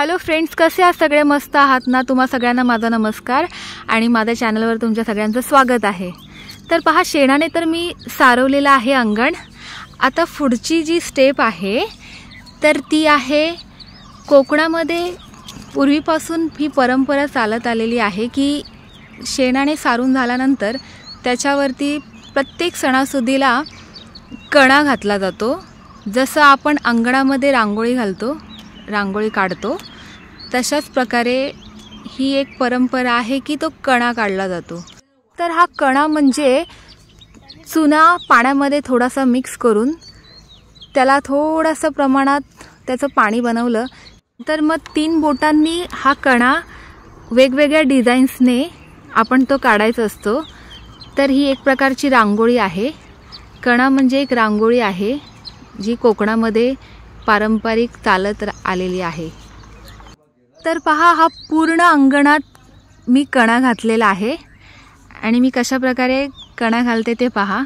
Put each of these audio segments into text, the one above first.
Hello friends, कसे आहात सगळे? मस्त आहात ना? तुम्हा सगळ्यांना माझा नमस्कार आणि माझ्या चॅनलवर तुमच्या सगळ्यांचं स्वागत आहे। तर पहा, शेणाने तर मी सारवलेलं आहे अंगण। आता पुढची जी स्टेप आहे तर ती आहे, कोकणामध्ये पूर्वीपासून ही परंपरा चालत आलेली आहे की शेणाने सारून झाल्यानंतर त्याच्यावरती प्रत्येक सणासुदीला कणा घातला जातो। जसं आपण अंगणामध्ये रांगोळी घालतो, रांगोळी काढतो, तशाच प्रकारे ही एक परंपरा आहे की तो कणा काढला जातो। तर हा कणा म्हणजे चुना पाण्यामध्ये थोडासा मिक्स करून त्याला थोडंसं प्रमाणात त्याचं पाणी बनवलं तर मग 3 बोटांनी हा कणा वेगवेगळ्या डिझाईन्सने आपण तो काढायचा असतो। तर ही एक प्रकारची रांगोळी आहे। कणा म्हणजे एक रांगोळी आहे जी कोकणामध्ये पारंपरिक चालत आलेली आहे। तर पहा, हा पूर्ण अंगणात मी कणा घातलेला आहे आणि मी कशा प्रकारे कणा घालते ते पहा।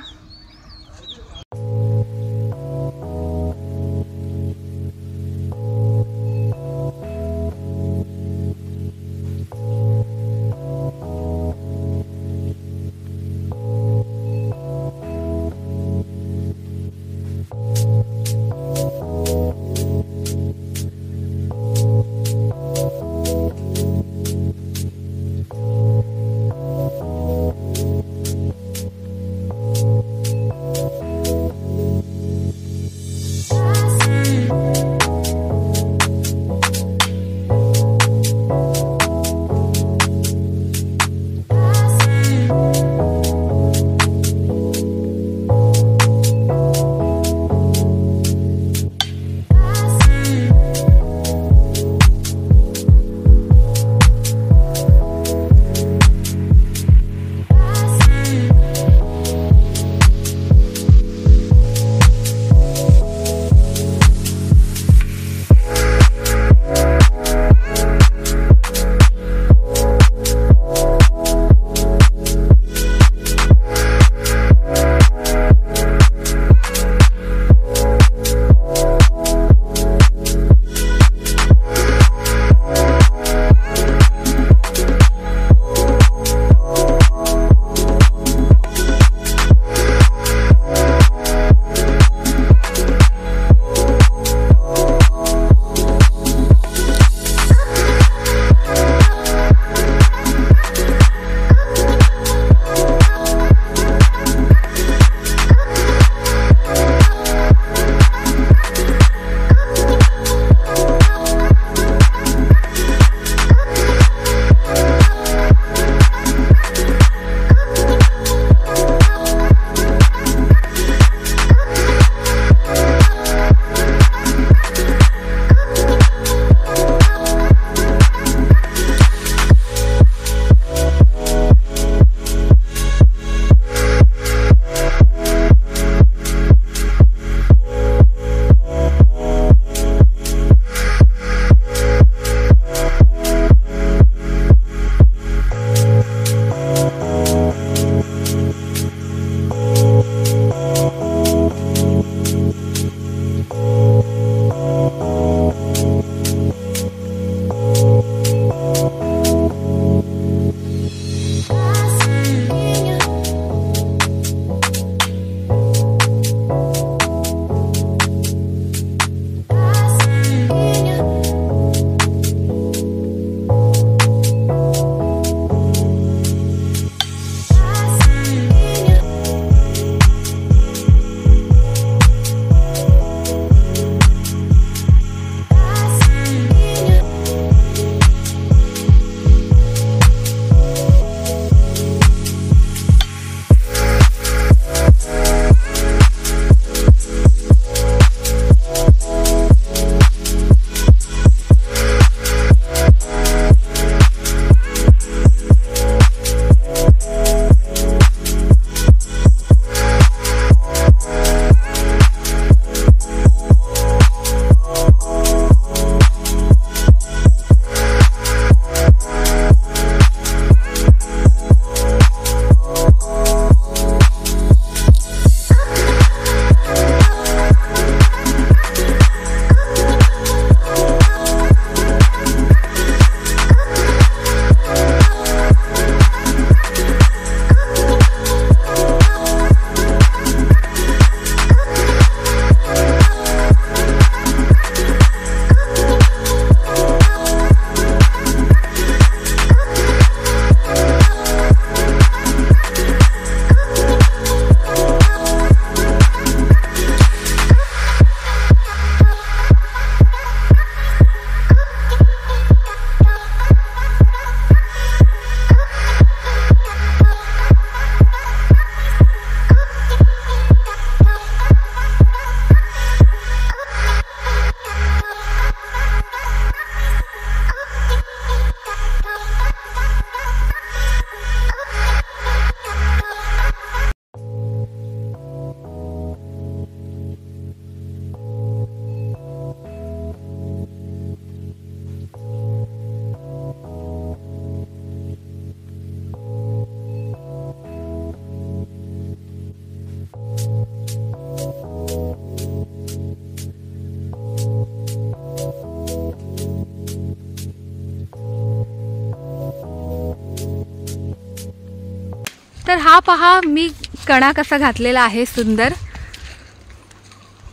तर हा पहा मी कणा कसा घातलेला आहे सुंदर।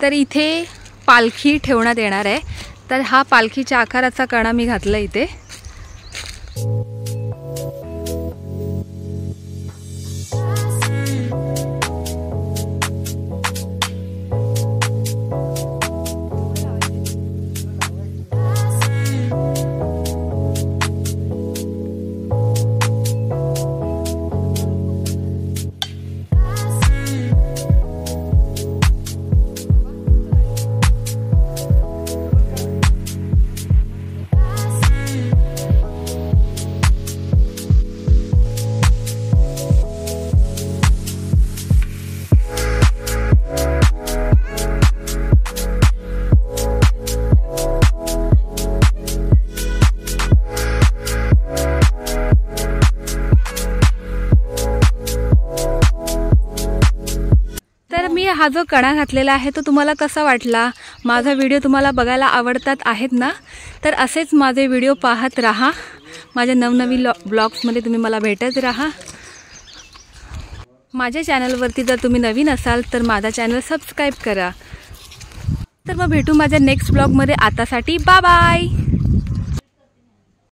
तर इथे पालखी ठेवण्यात येणार आहे, तर हा पालखीच्या आकाराचा कणा मी घातला इथे। तर मी हा जो कणा घातलेला आहे तो तुम्हाला कसा वाटला? माझा व्हिडिओ तुम्हाला बघायला आवडतात आहेत ना? तर असेच माझे व्हिडिओ पाहत राहा, माझ्या नवनवीन ब्लॉग्समध्ये तुम्ही मला भेटत राहा। माझ्या चॅनलवरती जर तुम्ही नवीन असाल तर माझा चॅनल सबस्क्राईब करा। तर मग भेटू माझ्या नेक्स्ट ब्लॉगमध्ये। आतासाठी बाय बाय।